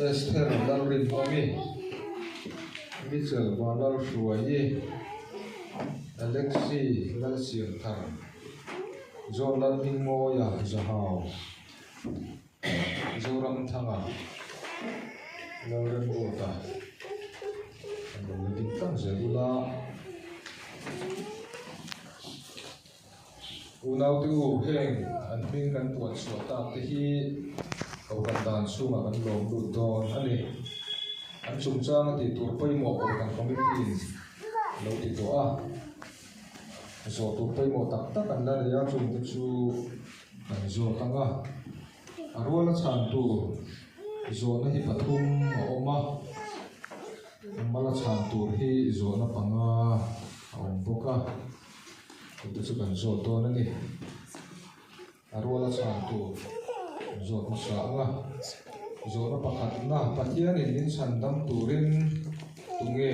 Esther dal rin omi Mitchell Valal Shuayi Alexi dal sian thar John dal Mingmo ya Zahao Zoram Thanga Lauren Ota Ang Dintang Zerula Unaw tu heng an ming kan puan suata tehi kaukan dan sunga kan lom lu don ani an sumchang ti turpai mo kan komitin lo ti to a so turpai mo tak tak kan da ya chung tu chu kan zo kanga arwala chan tu zo na hi pathum oma mala chan tu hi zo na panga om boka itu juga zoto nani arwala santu zoto saanga zona pakat na patian ini sandam turin tunge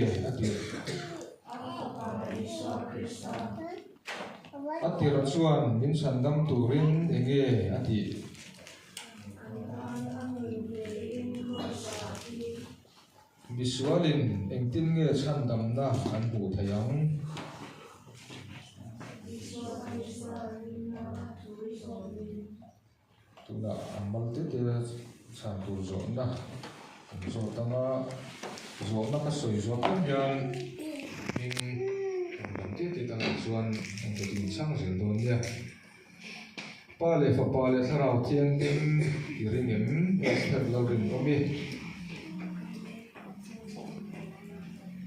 atir cuan min sandam turin enge ati visualin engtin nge sandam na anbu thayang tuna amal te santu zona zona nga zona ka soi zo kan yan ning te tang chuan ang tin sang zel don ya pale fa pale tharau tiang ting iringem esther laurin omi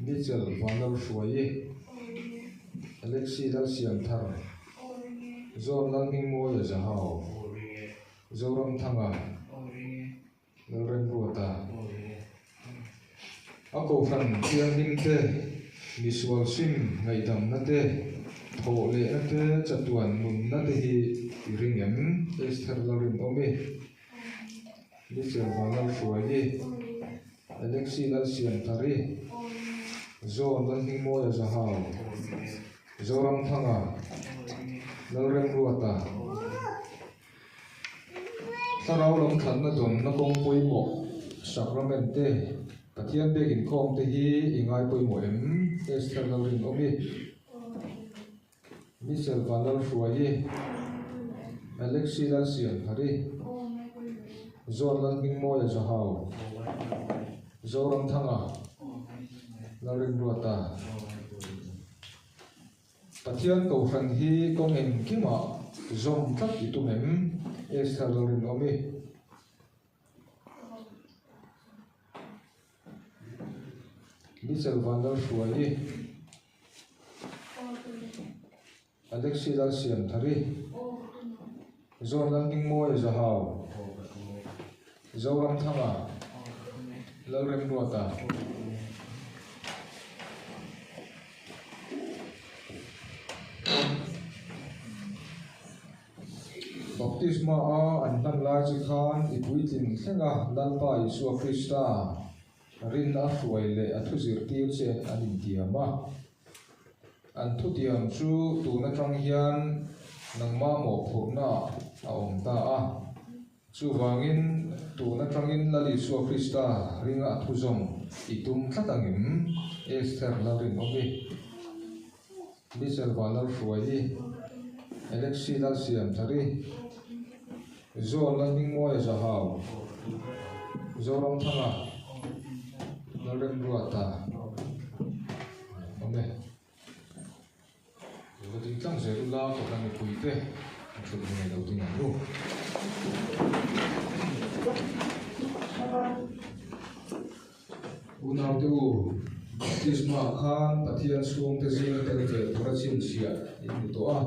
Mitchell Valal Shuayi Alexi dal sian thar John dal Mingmo ya Zahao Zoram Thanga Lauren Ota Ako fan tiang ning te visual sim ngai dam na te tho le na te chatuan mun na te hi ringem Esther Lauren omi Mitchell Valal Shuayi Alexi dal sian thari John dal Mingmo ya Zahao Zoram Thanga Lauren Ota Sarau lam khan na don na kong poi mo sacramente pathian begin khom te hi ingai poi mo em Esther Lauren omi Mitchell Valal Shuayi Alexi dal sian thari John dal Mingmo ya Zahao Zoram Thanga Lauren Ota pathian ko fan hi kong en kima zom tak itu mem Esther Lauren omi Mitchell Valal Shuayi Alexi dal sian thari John dal Mingmo ya Zahao Zoram Thanga Lauren Ota baptisma a antan lai chi khan ipuitin thenga lalpa Isu Krista rin a hruai le a thuzir tir che anin tiama an thu tiam chu tuna tang hian nangma mo phurna a om ta a chu wangin tuna tangin lali Isu Krista ringa a thuzom itum tlatangim Esther Lauren omi Mitchell Valal Shuayi Alexi dal sian thari John dal Mingmo ya Zahao Zoram Thanga Lauren Ota omi lo tin tang zerula ko kan pui te thul ni lo tin lu unau te u baptisma khan pathian sung te zing te ke thora chin sia in to a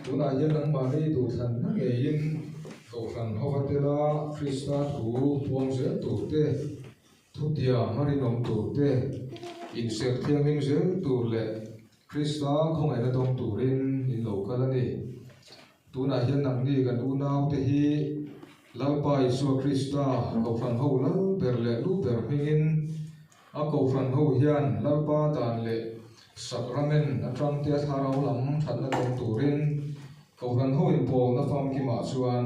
tuna hian ang ma nei tu than na nge in ko khan ho te la krista thu puang zel tu te thu tia mari nom tu te in sek thiang hing zel tu le krista khong ai na dong tu rin in lo kala ni tuna hian nang ni kan unau te hi lalpa isu krista ko khan ho la ber le lu ber hingin a ko khan ho hian lalpa tan le sakramen atram te tharau lam thatna dong tu rin ko khan ho in pawng na fam ki ma chuan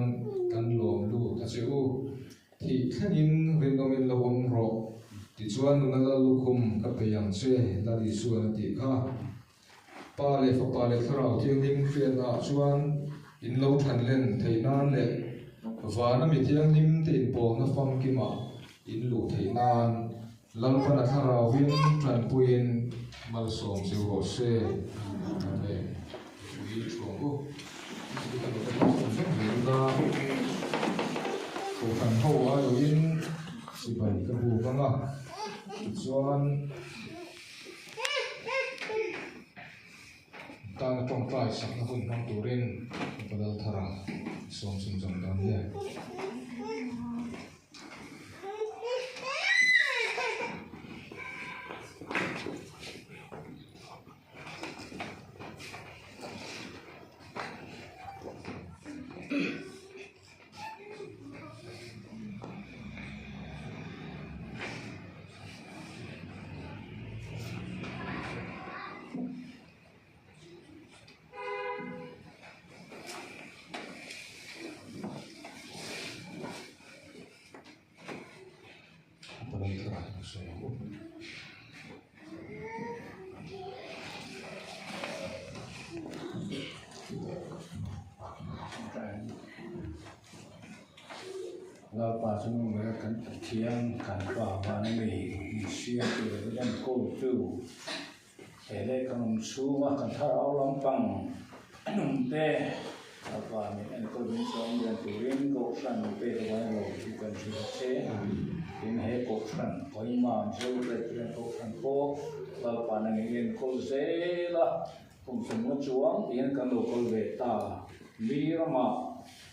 kan lom lu ta cheu thi thlangin rindomin lawam ro ti chuan nu na lu khum ka pe yang che la ri su an ti kha pa le fa pa le tharau thiang ning fian na chuan in lo than len theinan le vana mi thiang nim te in pawng na fam ki ma in lu theinan lalpa na tharau win tran puin mal som cheu ro se ane wi chuang ko ko kan ho a yo in si bai ka bu ka nga chuan ta na tong tlai sak na hun mang turin padal thara som sum jam dan leเราป่าสมุนไพรกันเทียงกันป่าบ้านนี้เสียตัวยังโกจูแต่ได้ขนมชูมากันถ้าเอาลำปังนุ่มเต้เราป่ามีอันก็มีสองเดือนตัวเรียนโกสันเป้ไว้เราที่กันชื่อเช่เป็นเหตุโกสันคอยมาเชื่อเรื่องโกสันโกเราป่านั่งเรียนโกเซละผมสมมติช่วงเรียนกันโลกเวตาวีรมา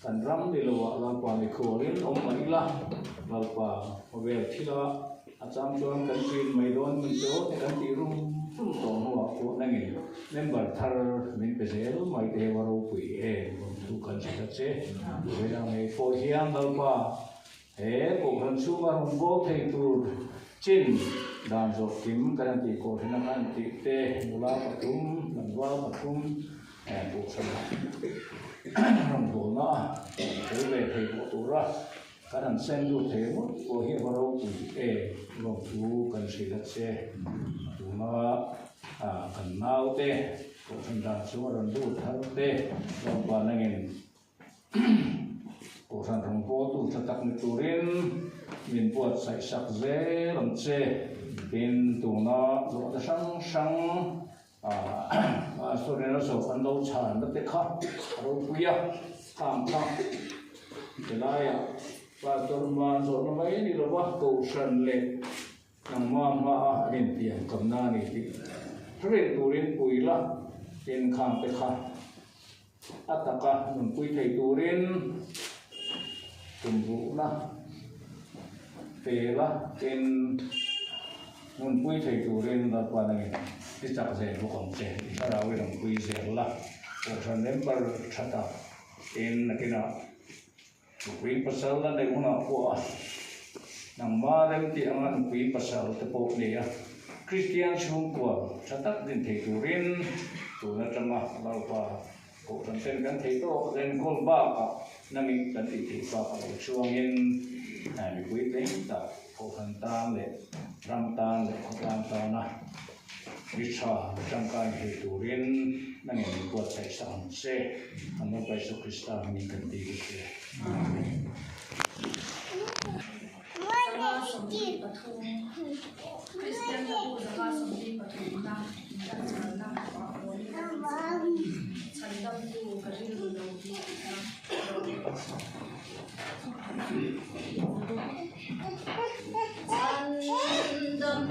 กันรำดีโลวะเราป่าในโคเรียนอมมันละเราป่าเวลที่ละอาจารย์ชวนกันจีนไม่โดนมันโจ้แต่กันตีรุ่งรุ่งตรงหัวโคนั่งเองเล่นบัตรทาร์มินเปเซลไม่เทวารุปุยทุกคนสิทัศน์เวลาไม่โฟเฮียนเราป่าพวกคนสู้มารุ่งโบเทตูจินดานโจกิมกันตีโคที่นั่งกันตีเตมุลาปทุมนันวาปทุมพวกสมัยรำโบนะเทวเทวตุระการเส้นดูเทวโอเฮียวเราปุยลงทูกันสิลัดเซดูมากันนาวเตพวกสันดานชัวรันดูทันเตลงปานังเงินพวกสันรำโบตุสตักนิตุรินมินปวดใส่สักเซลำเซเป็นตัวน่าโลดช่างส่วนเราส่งอันเราฉานนั่นเด็กข้าเราปุยข้ามข้ามเดี๋ยวได้ว่าตัวมันส่วนไม่นี่เราว่ากูสันเล็กนั่งมาเรียนเตียงกับหน้านี่ที่เรียนตัวเรียนปุยละเป็นข้ามไปข้าอัตตะหนุ่มปุยไทยตัวเรียนตุ่มบุนะเปละเป็นหนุ่มปุยไทยตัวเรียนแบบว่าไงที่จักเสียงของเสียงถ้าเราไม่ต้องคุยเสียงละพวกฉันเน้นบาร์ชัดต่อเป็นนักกีฬาคุยภาษาละในหัวหน้าพวกนังมาเรื่องที่อังนั้นคุยภาษาแต่พวกนี้คริสเตียนช่วงกว่าชัดตัดดินเทตุรินตัวนั้นจะมาเราว่าพวกฉันเป็นกันเทโตเล่นกอลบ้ากับนั่งกันติดที่บ้ากับช่วงเย็นมีคุยเล่นแต่พวกฉันตามเลยรำตามเลยรำตามนะวิชาจังการเหตุเรียนนั่นเองบวชใส่สามเสอันนั้นไปสุขสตามีกันดีเสียสมดีปฐุมคริสเตียนจะพูดว่าสมดีปฐุมนะจันทร์นะขอโอนฉันดำดูกระดิ่งดูดีนะฉันดำ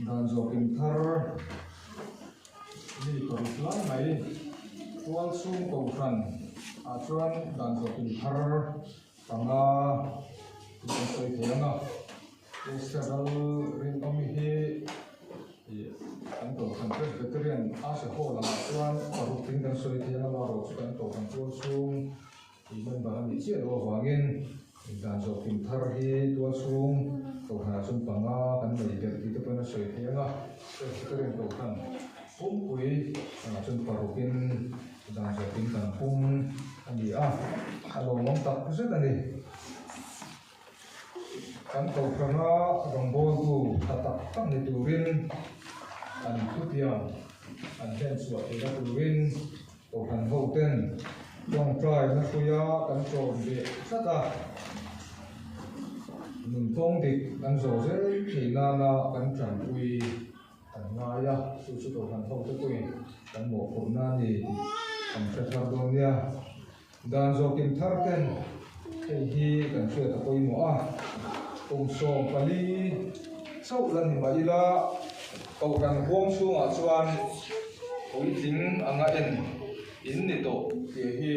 dan zo kim thar ni ko lai mai tuan sum ko khan a chuan dan zo kim thar panga dan soi theanga festival rin omi hi an to khan presbyterian a se ho la chuan paru ting dan soi theanga la ro chu kan to khan tuan sum i man ba mi che ro wangin dan zo kim thar hi tuan sum to ha sum panga kan mai ber ti te pana soi theanga presbyterian to khan pui chun parukin dan zo kim kan ani alo mong tak zet ani kan to khanga rongbol tu tatak tak ni turin an thutiam an hen suwa ila turin to kan hoten long try na kuya kan chom be sata nun tong dik kan zo ze thina na kan tran ui kan ngaya su to kan ho te kui kan mo ko na ni kan thar do nia dan zo kim thar ten hi kan chue ta koi mo song pali sau lan ni mai la ko kan hom su a chuan oi ting anga en in ni to ti hi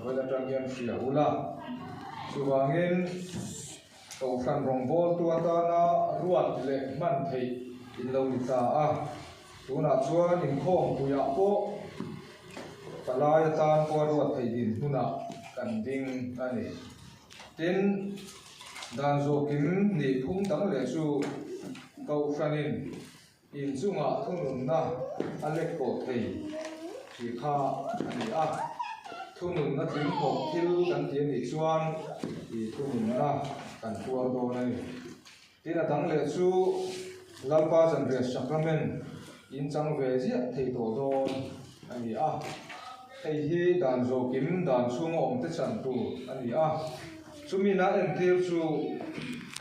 wala tang yan sia ula chuwangin ko kan rong bol tu ata na ruat le man thei in lo ni ta tuna chuan in khom tu ya po palai tan ko ruat thei din tuna kan ding ani tin dan zo kim ni phung tang le chu ko franin in chunga thunun na alek ko thei thi kha ani thunun na tin ko thil kan ti ni chuan i thunun na kan puar do nai tin atang le chu lalpa chan re sacrament in chang ve zia thei to do ani thei hi dan zo kim dan chung om te chan tu ani chumi na en tir chu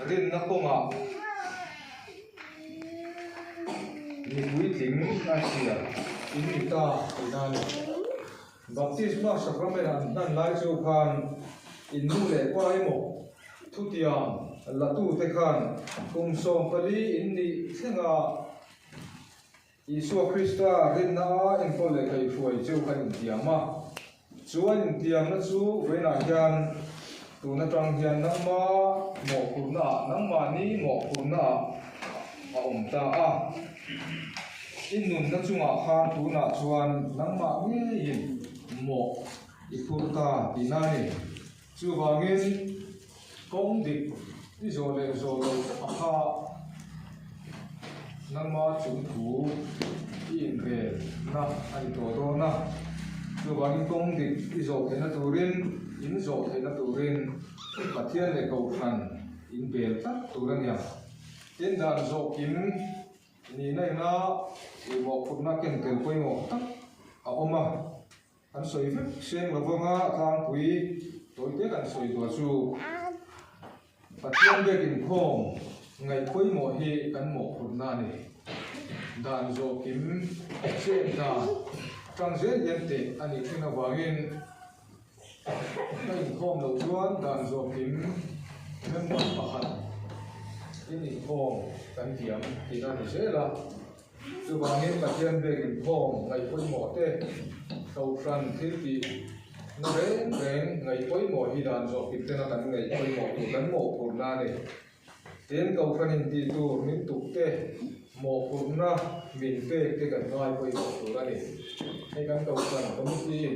rin na konga ni pui ting sia in ita inan baptisma sacrament an nan lai chu khan in nu le pa imo thutiam la tu te khan kum som pali in ni thenga Isu Krista rin na in pole kai fuai chu khan tiama chuan in tiam na chu veina hian tu na tang hian nang ma mo kurna nang ma ni mo kurna ta in nun na chunga khan tu na chuan nang ma nge yin mo i furta dinani chu wangin kong dik i zo le nang ma chung tu in re na ai to do na chu wangin kong dik i zo the na turin in zo the na turin pathian le ko khan in bel tak turan ya tin dan zo kim ni nei na i mo khutna ken tel koi mo tak oma an soi vek seng lawanga thang pui toite kan soi do chu pathian be kin khom ngai koi mo hi kan mo khutna ni dan zo kim se na tang je yente ani thina wangin kai khom lo chuan dan zo kim member pakhat ini khom kan tiam tina ni se la chu wangin pathian be kin khom ngai koi mo te tàu frann thil ti na reng ngai koi mo hi dan zo kim te na kan ngai koi mo tu kan mo purna ni ten tàu frann in ti tu min tu te mo purna min pe te kan ngai koi mo tu ra ni hai kan tàu frann committee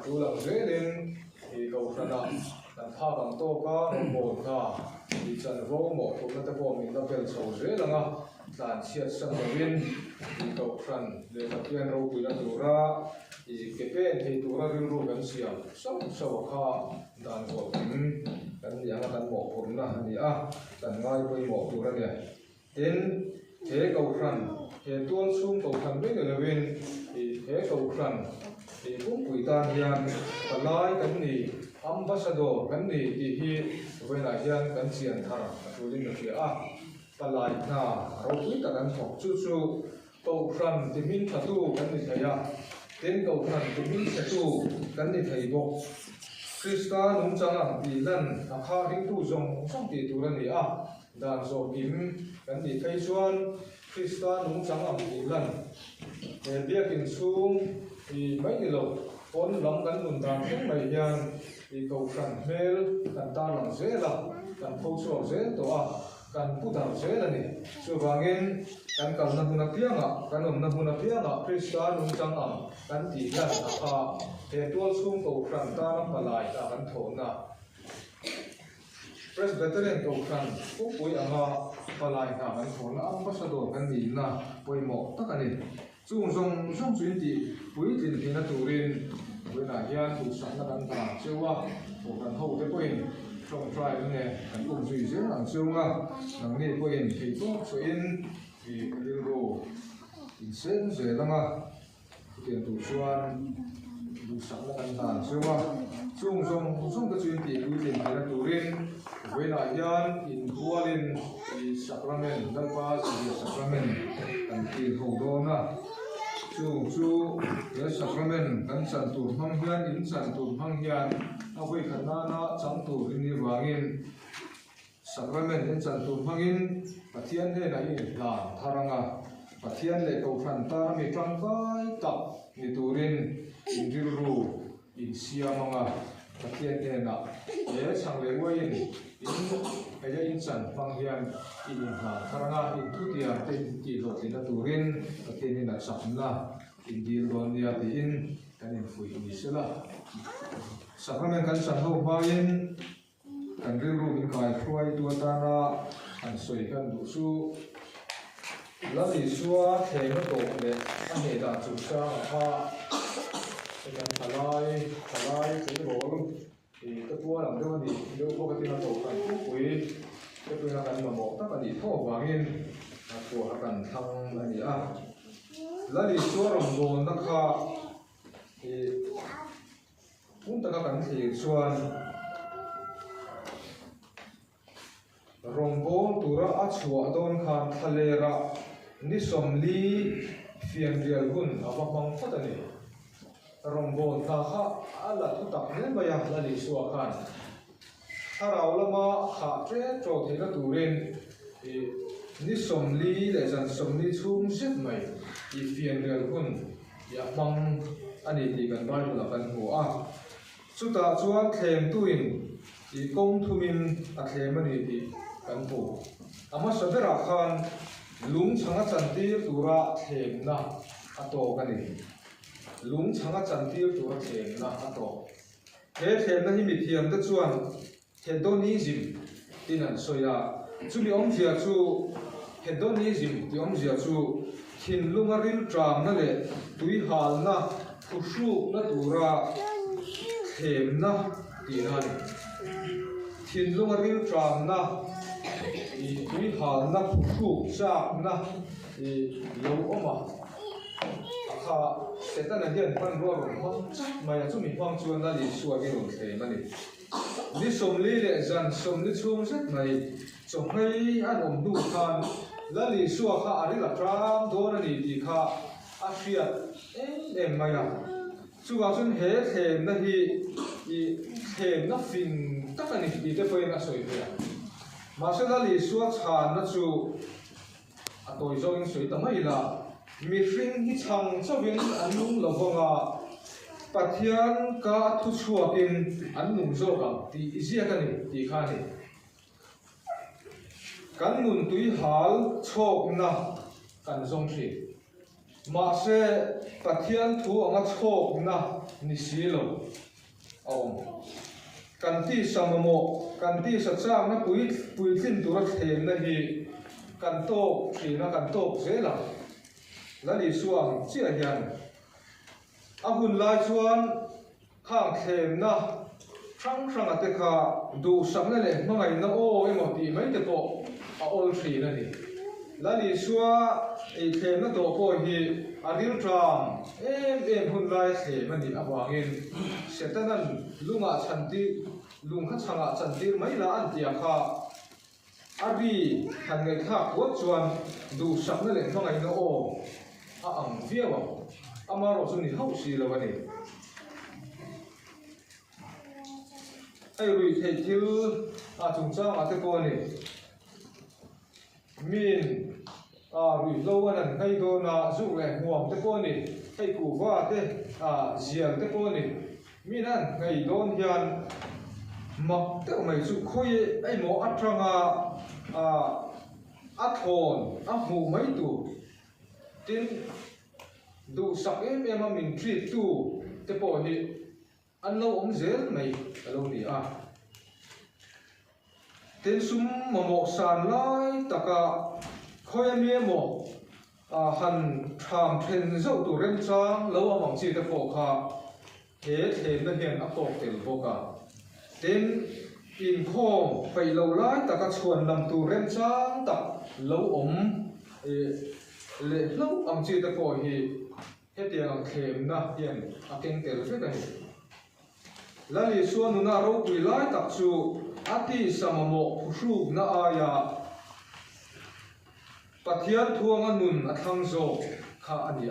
tu lang re den hi tàu frann dan tha bang to ka mo ka i chan ro mo tu na te po min na pel so re langa dan chiat sang win i tàu frann le pathian ro pui na tu ra i kepen thei tura rin ru kan siam so kha dan ko kan yang kan mo purna ni kan ngai koi mo tura ne ten he ko khan he tuan sum ko khan be le win i he ko khan i pum pui tan hian palai kan ni ambassador kan ni ti hi vela hian kan chian thara turin ni palai na ro pui ta kan thok chu ko khan ti min thatu kan ni thaya ten cầu thần cũng biết sẽ tu gắn để thầy bộ Krista nung chang di lan akha ring tu zong song ti tu lan ni đàn zo kim gắn để thầy xuân Krista nung chang am ti lan bia kin chung i mai ni lo on lam kan mun dan theng mai hian i ko kan mel kan ta lang zela kan pho chu zel to a kan pu dar zel ani chu wangin kan kal na huna pianga kan om na huna pianga Krista nung chang am kan ti lan a kha he tol chung ko kan ta lam palai ta kan thona Presbyterian ko kan pupui ama palai ka kan thona ambassador kan ni na poimo takani chung zong chuin ti pui tin thina turin na hian tu sang na kan ta chewa o kan ho te poin trong trai ne kan kum zui zel ang cheunga nang ni poin thei to so in i rilro in sen zelanga tian tu chuan du sang na kan ta chewa chung zong ka chuin ti pui tin thina turin na hian in tualin i sacrament dalpa si sacrament kan ti ho do na chu ya sacrament kan san tur hang hian in san tur hang hian a hoi khana na chang tur in wangin sacrament in san tur hangin pathian he na in la tharanga pathian le ko khan tar mi tang kai ta ni turin in rilru in siamanga pathian he na e chang le wain in aya in san hang hian in la tharanga in tutia ten ti lo tin turin pathian na sakna in dil don dia ti in kan in fui ni sela sacrament kan san ho bain kan rilru in kai khoi tu tara an soi kan du su la li suwa thei no to le a he da chu sa ha kan thalai te bol e ka tua lam de ni do ko ka tin to kan pui ke tu na kan mo ta kan ni tho wangin a ko kan thang ani a la li suwa rom don na kha e punta ka kan thei chuan Rongbol tura a chua don khan thalera ni somli fian rial hun awamang fatani Rongbol ta kha ala thu tak nen baya lali suwa khan harau lama kha tre tro thela turin ni somli le jan somli chung set mai I fian rial hun ya mang ani ti kan bai la kan hu a chuta chuan thlem tuin I kong thumin a thlem ani ti kan hu ama sabera khan lung changa chantir tura thlem na ato kani lung changa chantir tura thlem na ato he thlem na hi mi thiam ta chuan hedonism tinan soya chumi om zia chu hedonism ti om zia chu thin lunga ril tram na le tui hal na khushu na tura thlem na tinan thin lunga ril tram na I tui hal na khushu cha na I lo oma akha setan na hian pan ro ro ma maya chu mi hwang chuan na li suwa ge ron the mani ni somli le jan somli chung set mai chomhei an om du khan la li suwa kha ari la tram do na ni ti kha a hriat em maya chuwa chun he thlem na hi I thlem na fin takani ti te poin a soi phia ma se la li suwa chan na chu a toi zo in soi ta mai la mi hring hi chang chawin an lung lovonga pathian ka thu chuakin an nung zo ka ti zia ka ni ti kha ni kan nun tui hal chok na kan zong thri ma se pathian thu anga chok na ni silo om kan ti samamo kan ti sa chang na pui thin tura thlem na hi kan to thri na kan to zela la li suang chia hian a hun lai chuan khang thlem na thang ate kha du sam na le mangai na o emo ti mai te po a ol thri na ni la li suwa e thlem na to po hi a ril tram em hun lai thlem ani a wangin setanan lunga chanti lung kha changa chanti mai la an tia kha abi han ngai kha ko chuan du sam na le mangai na o a ang viawa amaro chuni hau si lawani ai rui thei thil a chung chang ate ko ni min rủi lâu anh hay đồ na dụng lệ nguồn thế cô nè hay củ va thế giềng thế cô nè mi nan ngày đón hiền mặc thế mày dụng khôi ai mỏ ăn trăng ăn thòn ăn mù mấy tủ tin đủ sắc em mà mình treat tủ thế cô nè ăn lâu ông dễ mày lâu nè tin sum mà mỏ sàn lại taka khôi em em mỏ hàn tham thêm dấu tủ rem trang lâu ông bằng chỉ thế cô kha thế thêm nó hiện áp bộc tiền vô cả tên in khom phải lâu lái ta các chuồn làm tù rem trang tập lâu ống lệ lâu ông chỉ ta coi hi hết tiền ông thêm na hiện kinh tế rất là là lý xuân nuna râu quỳ lái tập chu ati samamo phu na aya pathian thuang anun athang zo kha ani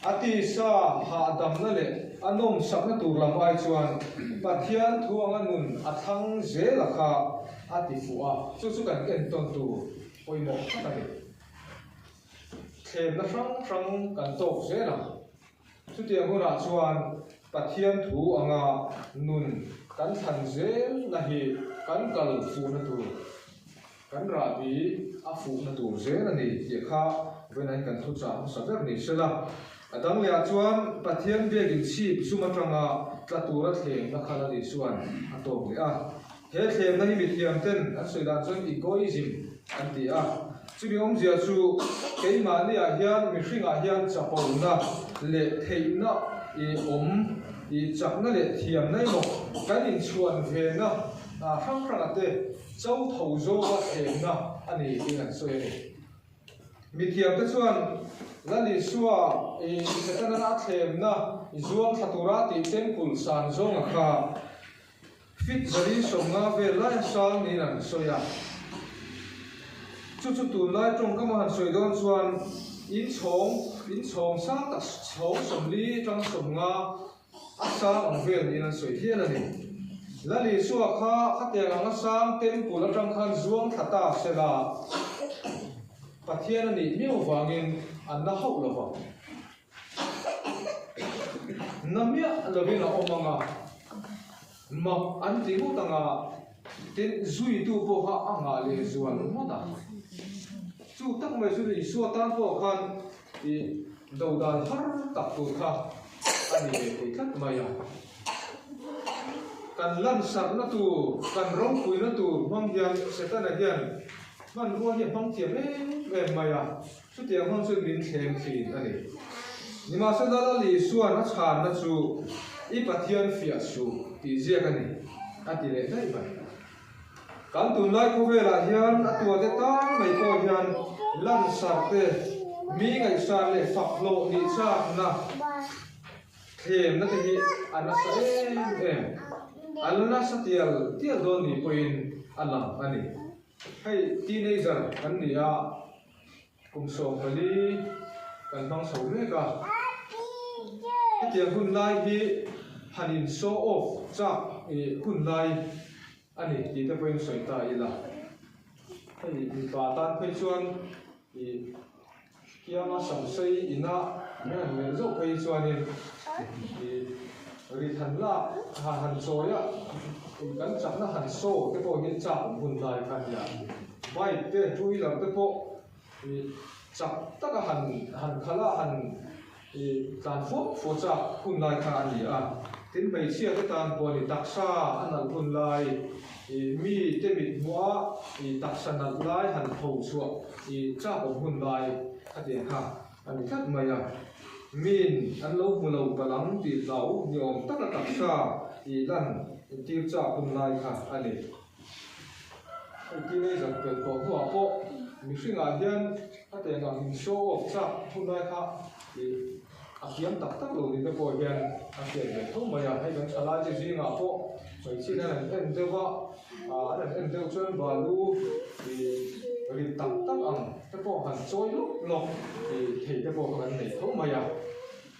ati sa ha dam na le anom sakna tur lam ai chuan pathian thuang anun athang ze la kha ati fu chu kan ken ton tu poimo ta ni them na frang kan tok ze la chu tiang hura chuan pathian thu anga nun kan than ze na hi kan kal fu na tu kan ra bi a fu na tu ze na ni ye kha venai kan thu cha sa ver ni sela adang le chuan pathian begin chi sumatanga tlatura thleng na khala ni chuan atok le he thleng na hi mi thiam ten an soidan chuan egoism an ti chumi om zia chu keima ni hian mi hringa hian chapo na le theina i chakna le thiam nei mo kan in chuan ve na hrang ate chau tho zo wa em na ani in an soi ni mi thiam te chuan lali suwa setana na thlem na zuam thatura ti temple san zong kha fit zari songa ve lai sal ni nan soya chu tu lai trong ka man soi don chuan in chong sang ta chong som li tang som nga asa ang ve ni nan soi hian ani lali suwa kha khatia nga sang temple atang khan zuam thata sela pathian ani miu wangin an na hau lova namia lovina omanga ma an tingu tanga tin zui tu po ha anga le zuan mota chu tak mai su ri su tan po khan i dodan har tak tu kha ani le khat maya kan lan sar na tu kan rong pui na tu mang hian setana hian man ruwa hi mang thiam maya chu tiang hon chu min thlem thin ani ni ma sa dala li suan a chan na chu i pathian fia su ti zia ani ati le dai ba kan tun lai ko vela hian atua te ta mai ko hian lan sar te mi ngai sa le fak lo ni cha na thlem na te hi ana sa alana sa tial don ni poin alam ani hay teenager kan ni kum so pali kan bang so me ka tiang hun lai hi hanin show off cha hun lai ani ti ta poin soi ta ila hay ni pa tan phei chuan kiama sam sei ina me zo phei chuan in ri than la han soya kan chakna han so te po hi cha hun lai kan ya vai te tui lam te po chak taka han khala han tan fo cha hun lai kha ani tin bai sia te tan po ni taksa anal hun lai mi te mit mua taksa nal lai han tho chuwa cha hun lai ati ha ani khat maya min an lo mu lo palang ti lau ni om taka taksa lan ti cha hun lai kha ani ti nei zan pe ko huwa po mi hringa hian ate nga hin show off cha hun lai kha akiam tak lo ni te po hian akiam le tho maya hai kan chala ji ji nga po mai chi na en dewa an en dew chuan balu ri tak ang te po han choi lo thei te po kan nei tho maya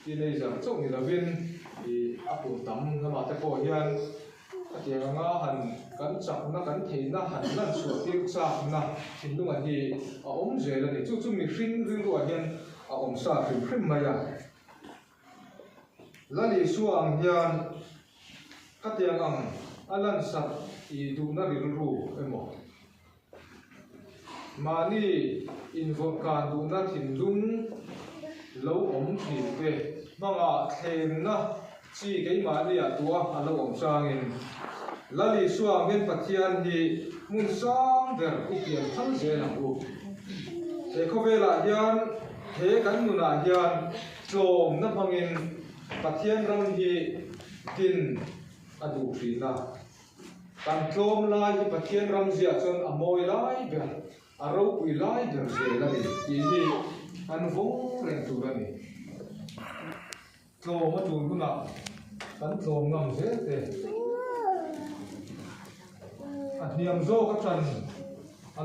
ti nei zan chok ni lovin apun tam ngama te po hian thì nga hẳn cắn chặt nó cắn thấy nó hẳn nó sửa tiếng chặt nó thì lúc mà thì ống dễ là để chút mình sinh riêng của anh ống sa phim phim mà ya là lý suang hiền các tiếng ang alan sat thì đủ nó riêng ru em mò mà ni in vốn cả đủ nó thìn đúng lâu ống thì về mà thêm nó chỉ cái mà đi tua lâu ống sang in là lý suang bên phát hiện thì muốn sang về cái tiền thân dễ làm đủ để có về lại hiền thế cán người là hiền trộm nó bằng in phát hiện rằng thì tin đủ phí na càng trộm lại thì phát hiện rằng gì chân mồi lại về râu quỳ lại được dễ là gì thì anh vốn rèn chủ ra này trộm mà chủ cũng nào cán trộm ngầm dễ thế niệm dô các trần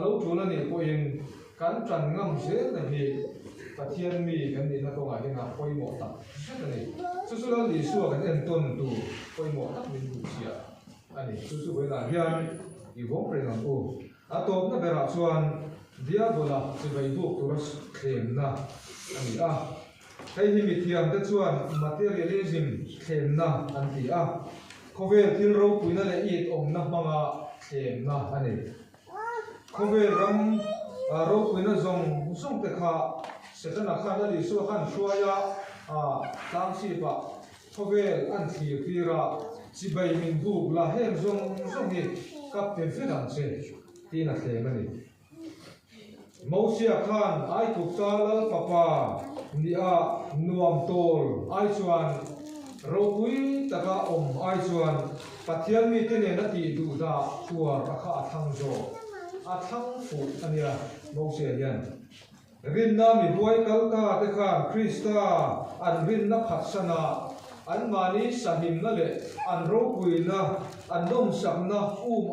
lâu chủ là này coi in cán trần ngầm dễ là vì phát hiện mi cái này nó không ai nào coi một tập rất là này số là lý số cái nhân tuần tu coi một tập mình đủ chia anh này số với là hiền thì vốn phải làm ô tốt nó về là chuan diabola chỉ về buộc tôi nó khen na anh này cái gì bị thiam cái chuan materialism khen na anh thì không về thiên râu quý nó lại ít ông nằm mà khen na anh này không về ram râu quý nó dùng cái khá sẽ là khá là lý số khăn xua ya tăng sĩ ba không về anh thì ra chỉ bày mình buộc là hết dùng thì các tiền phép làm gì thì là thế mà này mẫu xe khan ai thuộc ta là papa nia nuam tol ai chuan râu quý ta cả ai chuan phát hiện mi tên này nó thì đủ ra tua cả khá thăng rồi thăng phụ anh ya mẫu xe yan rin na mi buai kalka te khan Krista an rin na phat sana an mani sahim na le an ro pui na an dom sak na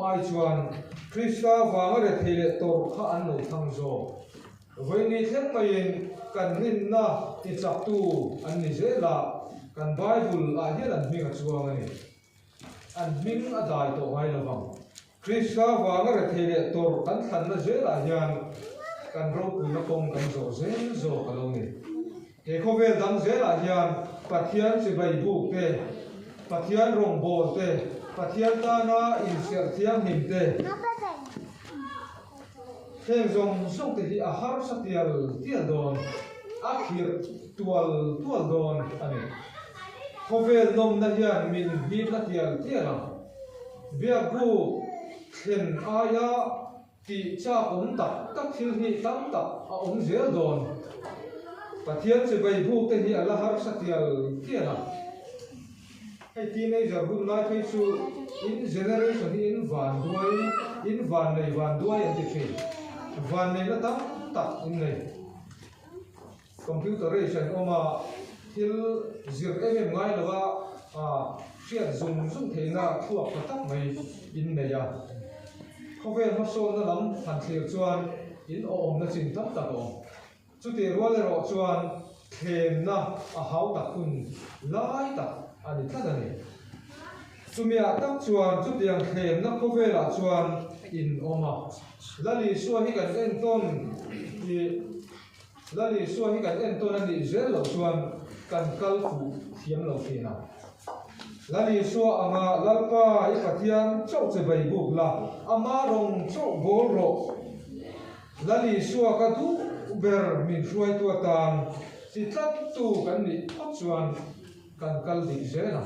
ai chuan Krista wanga re thele tor kha an no thang zo với ni theng mai kan rin na ti chak tu an ni je la kan Bible a hian an minga chuang ani an ming a dai to ngai lawang Krista wanga re thele tor an than na je la hian kan ro pui na kong kan zo zen zo ka lo ni ke kho vel dang ze la hian pathian se bai bu te pathian rong bol te pathian ta na in ser thiam him te khem zong song te hi a har sa tial don a khir tual don ani kho vel nom na hian min hi na tial bia bu khen aya ti cha om tak thil hi tam tak a om zel don pathian se bai bu te hi ala har sa tial hey teenager hun lai phei chu in generation hi in van duai an ti thei van nei na tam tak in nei computeration oma thil zir em ngai lawa fiat zum theina thuak tak mai in nei ya khovel ma so na lam phan thlir chuan in om na chin tam tak o chu te rual ro chuan khem na a hau tak kun lai tak ani thla ani chumia tak chuan chu tiang khem na khovela chuan in oma lali suwa hi kan en ton ani zel lo chuan kan kal fu thiam lo thina lali suwa anga lalpa i pathian chau che bai buk la ama rong chau bol ro lali suwa ka du ber min hruai tu tan si tlat tu kan ni chuan kan kal dik zela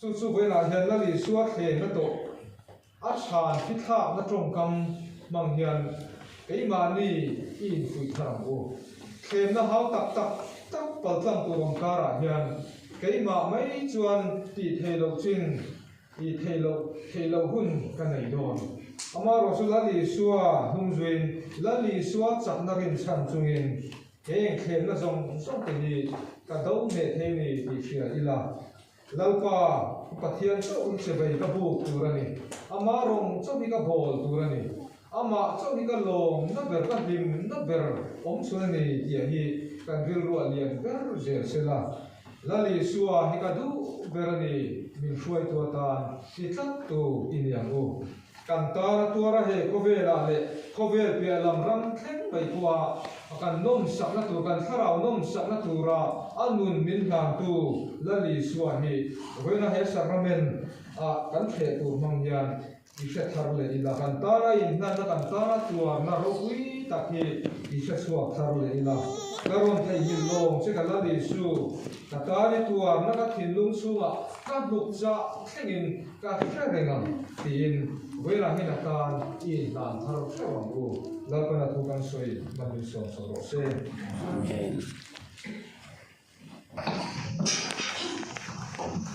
chu với là hiền là lý suất hè nó tổ áp sản fit tháp nó trồng cầm bằng hiền cái mà ni in phui thằng ô thêm nó hao tắc bảo tàng của bằng cá ra hiền cái mà mấy chuan thì thề lâu chín thì thề lâu hun cái này đòn ama rồi số là lý suất hung duyên là lý suất chắc nó in sản chung in cái thêm nó giống cái gì cả đâu mẹ thế này thì chỉ là lalpa pathian chau che bai ka bu turani ama rong chau hi ka bol turani ama chau hi ka long na ber ka him na ber om chunani ya hi kan ril ro lian ber zer sela lali suwa hikadu berani min shuai tua tan hitat tu inyang u kantara tuara he kovela le kovel pe lam ram theng pai kwa akan nom sakna tu kan tharau nom sakna tu ra anun min hang tu lali suwa hi hoina he saramen a kan the tu mangyan ishe tharle ila kantara in na kantara tua na rokui takhi ishe suwa tharle ila karon thai hin long che kalali su katari tua na ka thinlung suwa ka bukcha thengin ka threngam tin wela hena kan in lan thar thawang u lalpana thukan soi mani so so ro se Amen.